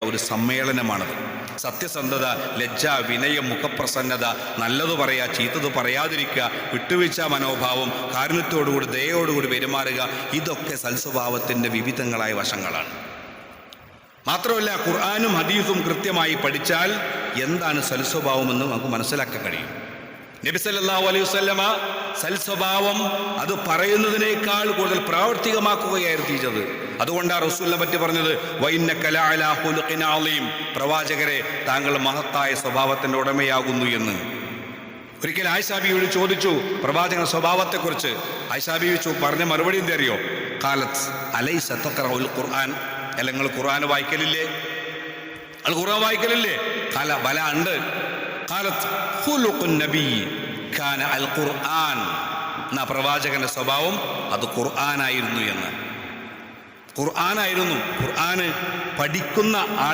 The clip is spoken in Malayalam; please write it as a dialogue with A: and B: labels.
A: ഒരു സമ്മേളനമാണത്. സത്യസന്ധത, ലജ്ജ, വിനയം, മുഖപ്രസന്നത, നല്ലത് പറയുക, ചീത്തത് പറയാതിരിക്കുക, വിട്ടുവീഴ്ച മനോഭാവം, കാരുണ്യത്തോടുകൂടി ദയയോടുകൂടി പെരുമാറുക, ഇതൊക്കെ സൽസ്വഭാവത്തിൻ്റെ വിവിധങ്ങളായ വശങ്ങളാണ്. മാത്രമല്ല ഖുർആനും ഹദീസും കൃത്യമായി പഠിച്ചാൽ എന്താണ് സൽസ്വഭാവമെന്ന് നമുക്ക് മനസ്സിലാക്കാൻ കഴിയും. നബി സല്ലല്ലാഹു അലൈഹി വസല്ലമ സൽസ്വഭാവം അത് പറയുന്നതിനേക്കാൾ കൂടുതൽ പ്രാവർത്തികമാക്കുകയായിരുന്നു ചെയ്തത്. അതുകൊണ്ടാണ് റസൂലിനെ പറ്റി പറഞ്ഞത് വഇന്നക ലഅലാ ഖുലുഖിൻ അളീം, പ്രവാചകരെ താങ്കൾ മഹത്തായ സ്വഭാവത്തിൻ്റെ ഉടമയാകുന്നു എന്ന്. ഒരിക്കൽ ആയിഷാ ബീവിയോട് ചോദിച്ചു പ്രവാചകന്റെ സ്വഭാവത്തെക്കുറിച്ച്. ആയിഷാ ബീവി പറഞ്ഞ മറുപടി എന്താ അറിയോ? ഖാലത്ത് അലൈസ തഖറഉൽ ഖുർആൻ, അല്ല നിങ്ങൾ ഖുർആൻ വായിക്കലില്ലേ? അൽ ഖുർആൻ വായിക്കലില്ലേ? ഖാല ബല ഉണ്ട്. ഖാലത്ത് ഖുലുഖുൻ നബി കാന അൽ ഖുർആൻ, എന്നാ പ്രവാചകന്റെ സ്വഭാവം അത് ഖുർആനായിരുന്നു എന്ന്. ഖുർആനായിരുന്നു. ഖുർആന് പഠിക്കുന്ന